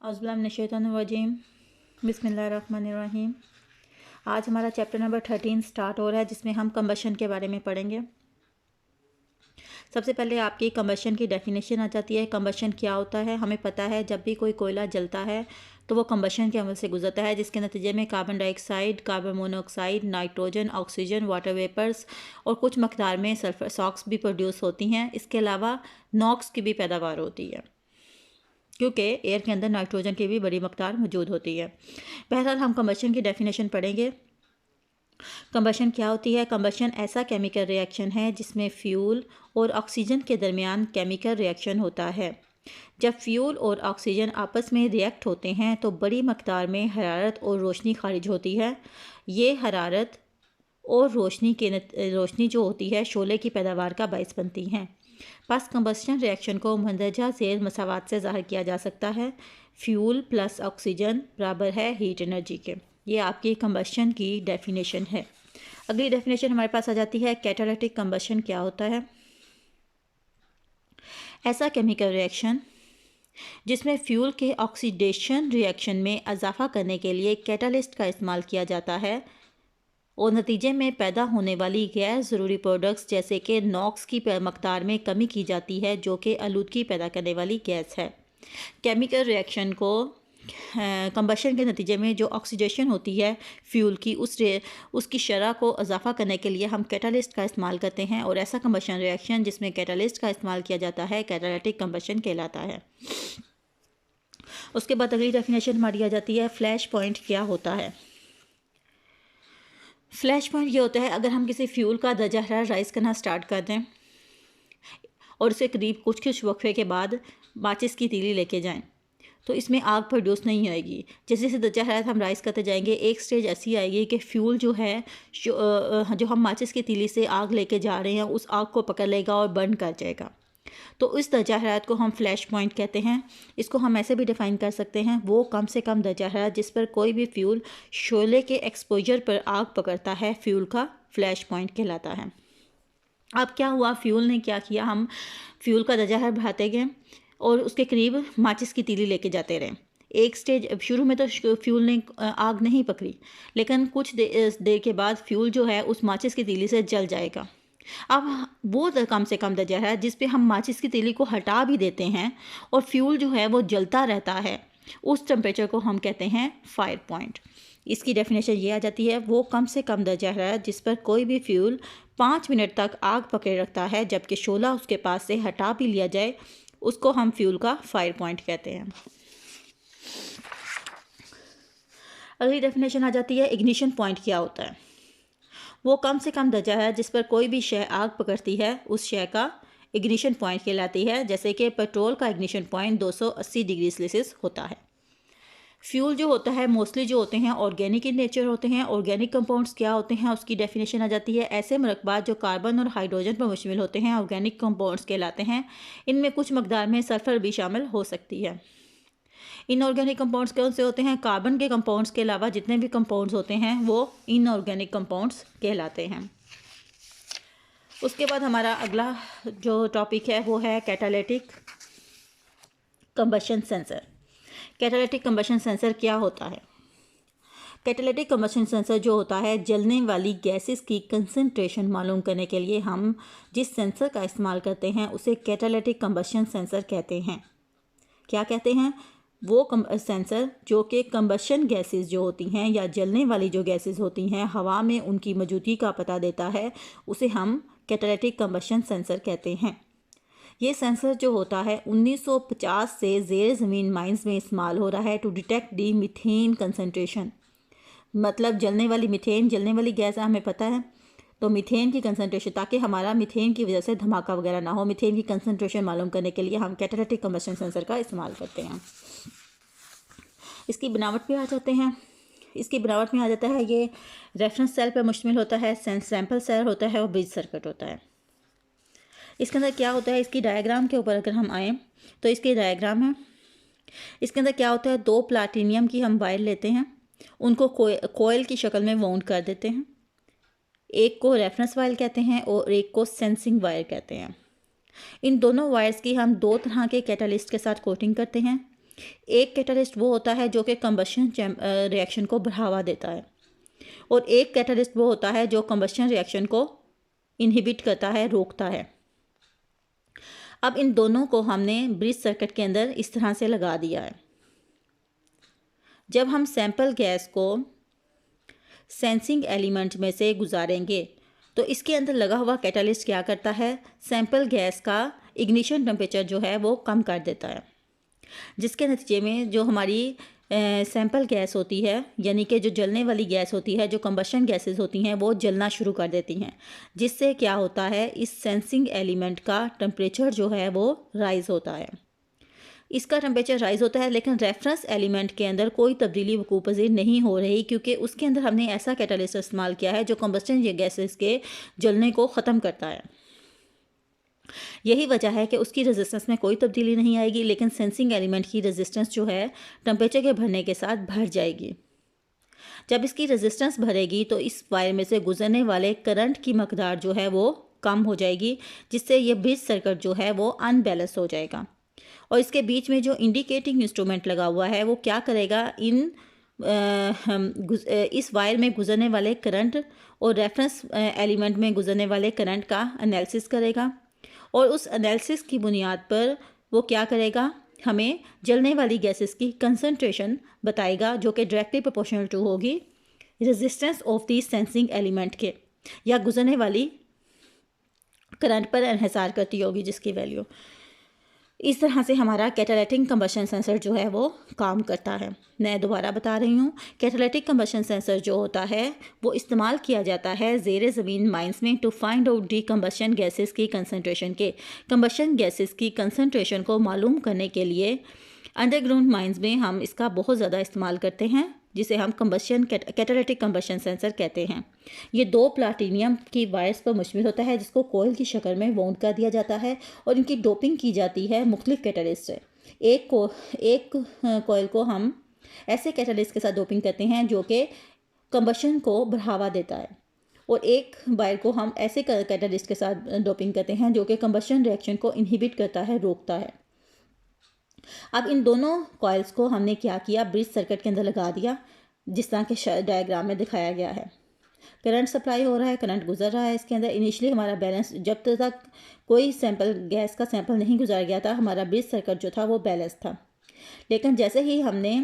औज़ुबिल्लाहिमिनश्शैतानिर्रजीम बिस्मिल्लाहिर्रहमानिर्रहीम। आज हमारा चैप्टर नंबर 13 स्टार्ट हो रहा है, जिसमें हम कंबशन के बारे में पढ़ेंगे। सबसे पहले आपकी कंबशन की डेफिनेशन आ जाती है। कंबशन क्या होता है? हमें पता है जब भी कोई कोयला जलता है तो वो कंबशन के अमल से गुजरता है, जिसके नतीजे में carbon dioxide, carbon monoxide, nitrogen, oxygen, water vapours और कुछ मकदार में सल्फर सॉक्स भी प्रोड्यूस होती हैं। इसके अलावा नॉक्स की भी पैदावार होती है, क्योंकि एयर के अंदर नाइट्रोजन की भी बड़ी मकदार मौजूद होती है। बहरहाल हम कंबशन की डेफिनेशन पढ़ेंगे। कंबशन क्या होती है? कंबशन ऐसा केमिकल रिएक्शन है जिसमें फ्यूल और ऑक्सीजन के दरमियान केमिकल रिएक्शन होता है। जब फ्यूल और ऑक्सीजन आपस में रिएक्ट होते हैं तो बड़ी मकदार में हरारत और रोशनी खारिज होती है। ये हरारत और रोशनी जो होती है शोले की पैदावार का बायस बनती हैं। बस कंबस्शन रिएक्शन को मंदरजा ज़ेर मसावात से ज़ाहिर किया जा सकता है। फ्यूल प्लस ऑक्सीजन बराबर है हीट एनर्जी के। ये आपकी कंबस्शन की डेफिनेशन है। अगली डेफिनेशन हमारे पास आ जाती है कैटालिटिक कंबस्शन क्या होता है? ऐसा केमिकल रिएक्शन जिसमें फ्यूल के ऑक्सीडेशन रिएक्शन में इजाफा करने के लिए कैटालिस्ट का इस्तेमाल किया जाता है और नतीजे में पैदा होने वाली गैर ज़रूरी प्रोडक्ट्स जैसे कि नॉक्स की मकदार में कमी की जाती है, जो कि आलूदगी पैदा करने वाली गैस है। केमिकल रिएक्शन को कंबशन के नतीजे में जो ऑक्सीडेशन होती है फ्यूल की, उसकी शरह को इजाफा करने के लिए हम कैटालिस्ट का इस्तेमाल करते हैं, और ऐसा कंबशन रिएक्शन जिसमें कैटालिस्ट का इस्तेमाल किया जाता है कैटालिटिक कंबशन कहलाता है। उसके बाद अगली डेफिनेशन हमारी आ जाती है फ्लैश पॉइंट क्या होता है? फ्लैश पॉइंट ये होता है अगर हम किसी फ्यूल का दर्जा हरारत राइज़ करना स्टार्ट कर दें और उसे करीब कुछ वक्फे के बाद माचिस की तीली लेके जाएं, तो इसमें आग प्रोड्यूस नहीं आएगी। जैसे जैसे दर्जा हरारत हम राइज़ करते जाएंगे, एक स्टेज ऐसी आएगी कि फ्यूल जो है जो हम माचिस की तीली से आग लेके जा रहे हैं उस आग को पकड़ लेगा और बर्न कर जाएगा। तो इस दर्जा हरारत को हम फ्लैश पॉइंट कहते हैं। इसको हम ऐसे भी डिफ़ाइन कर सकते हैं, वो कम से कम दर्जा हरारत जिस पर कोई भी फ्यूल शोले के एक्सपोजर पर आग पकड़ता है, फ्यूल का फ्लैश पॉइंट कहलाता है। अब क्या हुआ, फ्यूल ने क्या किया, हम फ्यूल का दर्जा हरारत बढ़ाते गए और उसके करीब माचिस की तीली लेके जाते रहे। एक स्टेज शुरू में तो फ्यूल ने आग नहीं पकड़ी, लेकिन कुछ देर के बाद फ्यूल जो है उस माचिस की तीली से जल जाएगा। अब वो कम से कम दर्जा है जिस पे हम माचिस की तीली को हटा भी देते हैं और फ्यूल जो है वो जलता रहता है, उस टेम्परेचर को हम कहते हैं फायर पॉइंट। इसकी डेफिनेशन ये आ जाती है, वो कम से कम दर्जा है जिस पर कोई भी फ्यूल 5 मिनट तक आग पकड़े रखता है, जबकि शोला उसके पास से हटा भी लिया जाए, उसको हम फ्यूल का फायर पॉइंट कहते हैं। अगली डेफिनेशन आ जाती है इग्निशन पॉइंट क्या होता है? वो कम से कम दर्जा है जिस पर कोई भी शय आग पकड़ती है, उस शय का इग्निशन पॉइंट कहलाती है। जैसे कि पेट्रोल का इग्निशन पॉइंट 280 डिग्री सेल्सियस होता है। फ्यूल जो होता है मोस्टली जो होते हैं ऑर्गेनिक इन नेचर होते हैं। ऑर्गेनिक कंपाउंड्स क्या होते हैं उसकी डेफिनेशन आ जाती है, ऐसे मरकबात जो कार्बन और हाइड्रोजन पर मुश्तमिल होते हैं ऑर्गेनिक कंपाउंड्स कहलाते हैं। इनमें कुछ मकदार में सल्फर भी शामिल हो सकती है। इनऑर्गेनिक कंपाउंड्स कौन से होते हैं? कार्बन के कंपाउंड्स के अलावा जितने भी कंपाउंड्स होते हैं वो इनऑर्गेनिक कंपाउंड्स कहलाते हैं। उसके बाद हमारा अगला जो टॉपिक है वो है catalytic combustion sensor. Catalytic combustion sensor क्या होता है? कैटालिटिक कंबशन सेंसर जो होता है, जलने वाली गैसेस की कंसंट्रेशन मालूम करने के लिए हम जिस सेंसर का इस्तेमाल करते हैं उसे कैटालिटिक कंबशन सेंसर कहते हैं। क्या कहते हैं? वो सेंसर जो कि कंबशन गैसेस जो होती हैं या जलने वाली जो गैसेस होती हैं हवा में उनकी मौजूदगी का पता देता है, उसे हम कैटालिटिक कंबशन सेंसर कहते हैं। ये सेंसर जो होता है 1950 से ज़ेर ज़मीन माइंस में इस्तेमाल हो रहा है to detect the methane concentration. मतलब जलने वाली गैस हमें पता है, तो मीथेन की कंसंट्रेशन, ताकि हमारा मीथेन की वजह से धमाका वगैरह ना हो, मीथेन की कंसंट्रेशन मालूम करने के लिए हम कैटालिटिक कंबशन सेंसर का इस्तेमाल करते हैं। इसकी बनावट पे आ जाते हैं। इसकी बनावट में आ जाता है, ये रेफरेंस सेल पर मुश्तमिल होता है, सैंपल सेल होता है और ब्रिज सर्किट होता है। इसके अंदर क्या होता है, इसकी डायग्राम के ऊपर अगर हम आएँ तो इसकी डायग्राम है। इसके अंदर क्या होता है, 2 प्लाटीनियम की हम वायर लेते हैं, उनको कोयल की शक्ल में वाउंड कर देते हैं। एक को रेफरेंस वायर कहते हैं और एक को सेंसिंग वायर कहते हैं। इन दोनों वायर्स की हम 2 तरह के कैटालिस्ट के साथ कोटिंग करते हैं। एक कैटलिस्ट वो होता है जो कि कंबशन रिएक्शन को बढ़ावा देता है, और एक कैटलिस्ट वो होता है जो कंबशन रिएक्शन को इनहिबिट करता है, रोकता है। अब इन दोनों को हमने ब्रिज सर्किट के अंदर इस तरह से लगा दिया है। जब हम सैंपल गैस को सेंसिंग एलिमेंट में से गुजारेंगे तो इसके अंदर लगा हुआ कैटलिस्ट क्या करता है, सैंपल गैस का इग्निशन टेम्परेचर जो है वो कम कर देता है, जिसके नतीजे में जो हमारी सैंपल गैस होती है, यानी कि जो जलने वाली गैस होती है, जो कंबशन गैसेस होती हैं, वो जलना शुरू कर देती हैं, जिससे क्या होता है, इस सेंसिंग एलिमेंट का टेम्परेचर जो है वो राइज़ होता है। इसका टेम्परेचर राइज़ होता है, लेकिन रेफरेंस एलिमेंट के अंदर कोई तब्दीली वकूअ पज़ीर नहीं हो रही, क्योंकि उसके अंदर हमने ऐसा कैटलिस्ट इस्तेमाल किया है जो कंबशन गैसेस के जलने को ख़त्म करता है। यही वजह है कि उसकी रेजिस्टेंस में कोई तब्दीली नहीं आएगी, लेकिन सेंसिंग एलिमेंट की रेजिस्टेंस जो है टेम्परेचर के बढ़ने के साथ बढ़ जाएगी। जब इसकी रेजिस्टेंस बढ़ेगी तो इस वायर में से गुजरने वाले करंट की मकदार जो है वो कम हो जाएगी, जिससे ये ब्रिज सर्किट जो है वो अनबैलेंस हो जाएगा। और इसके बीच में जो इंडिकेटिंग इंस्ट्रूमेंट लगा हुआ है वो क्या करेगा, इस वायर में गुजरने वाले करंट और रेफरेंस एलिमेंट में गुजरने वाले करंट का एनालिसिस करेगा, और उस एनालिसिस की बुनियाद पर वो क्या करेगा, हमें जलने वाली गैसेस की कंसंट्रेशन बताएगा, जो कि डायरेक्टली प्रोपोर्शनल टू होगी resistance of the sensing element के, या गुजरने वाली करंट पर इन्हिसार करती होगी जिसकी वैल्यू। इस तरह से हमारा कैटालिटिक कंबशन सेंसर जो है वो काम करता है। मैं दोबारा बता रही हूँ, कैटालिटिक कंबशन सेंसर जो होता है वो इस्तेमाल किया जाता है ज़ेरे ज़मीन माइंस में to find out the combustion gases की कंसंट्रेशन के। कंबशन गैसेस की कंसंट्रेशन को मालूम करने के लिए अंडरग्राउंड माइंस में हम इसका बहुत ज़्यादा इस्तेमाल करते हैं, जिसे हम कैटालिटिक कंबशन सेंसर कहते हैं। ये 2 प्लाटीनियम की वायर्स पर मुश्तमिल होता है, जिसको कोयल की शक्ल में वाउंड कर दिया जाता है, और इनकी डोपिंग की जाती है मुख्तलिफ कैटलिस्ट से। एक कोयल को हम ऐसे कैटलिस्ट के साथ डोपिंग करते हैं जो कि कंबशन को बढ़ावा देता है, और एक वायर को हम ऐसे कैटलिस्ट के साथ डोपिंग करते हैं जो कि कंबशन रिएक्शन को इनहिबिट करता है, रोकता है। अब इन दोनों कॉइल्स को हमने क्या किया, ब्रिज सर्किट के अंदर लगा दिया, जिस तरह के डायग्राम में दिखाया गया है। करंट सप्लाई हो रहा है, करंट गुजर रहा है इसके अंदर। इनिशियली हमारा बैलेंस, जब तक कोई सैंपल गैस का सैंपल नहीं गुजारा गया था, हमारा ब्रिज सर्किट जो था वो बैलेंस था। लेकिन जैसे ही हमने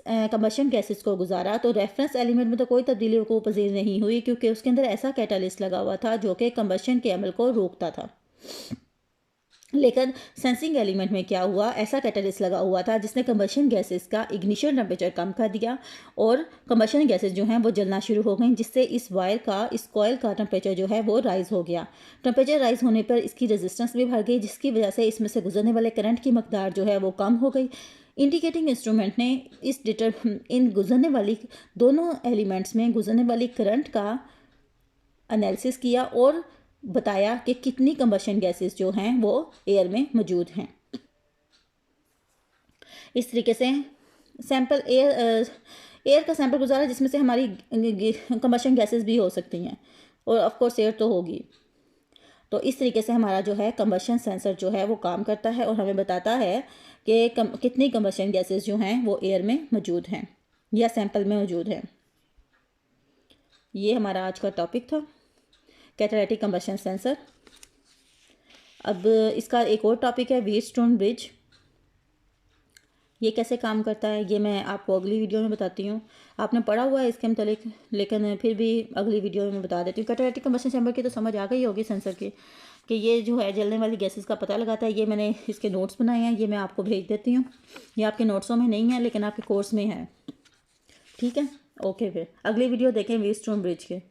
कंबशन गैसेस को गुजारा तो रेफरेंस एलिमेंट में तो कोई तब्दीली को पजीर नहीं हुई, क्योंकि उसके अंदर ऐसा कैटालिस्ट लगा हुआ था जो कि कंबशन के अमल को रोकता था। लेकिन सेंसिंग एलिमेंट में क्या हुआ, ऐसा कैटलिस्ट लगा हुआ था जिसने कंबशन गैसेस का इग्निशन टेम्परेचर कम कर दिया, और कंबशन गैसेस जो हैं वो जलना शुरू हो गई, जिससे इस वायर का, इस कॉयल का टेम्परेचर जो है वो राइज़ हो गया। टेम्परेचर राइज़ होने पर इसकी रेजिस्टेंस भी बढ़ गई, जिसकी वजह से इसमें से गुजरने वाले करंट की मकदार जो है वो कम हो गई। इंडिकेटिंग इंस्ट्रूमेंट ने इन गुजरने वाली दोनों एलिमेंट्स में गुजरने वाली करंट का एनालिसिस किया और बताया कि कितनी कंबशन गैसेस जो हैं वो एयर में मौजूद हैं। इस तरीके से सैंपल एयर का सैंपल गुजारा, जिसमें से हमारी कंबशन गैसेस भी हो सकती हैं, और ऑफ कोर्स एयर तो होगी। तो इस तरीके से हमारा जो है कंबशन सेंसर जो है वो काम करता है, और हमें बताता है कि कितनी कंबशन गैसेस जो हैं वो एयर में मौजूद हैं या सैंपल में मौजूद हैं। ये हमारा आज का टॉपिक था, कैटालिटिक कंबशन सेंसर। अब इसका एक और टॉपिक है व्हीटस्टोन ब्रिज। ये कैसे काम करता है ये मैं आपको अगली वीडियो में बताती हूँ। आपने पढ़ा हुआ है इसके मतलब, लेकिन फिर भी अगली वीडियो में बता देती हूँ। कैटालिटिक कंबशन चैम्बर की तो समझ आ गई होगी सेंसर की, कि ये जो है जलने वाली गैसेस का पता लगाता है। ये मैंने इसके नोट्स बनाए हैं, ये मैं आपको भेज देती हूँ। ये आपके नोट्सों में नहीं है लेकिन आपके कोर्स में है, ठीक है। ओके, फिर अगली वीडियो देखें व्हीटस्टोन ब्रिज के।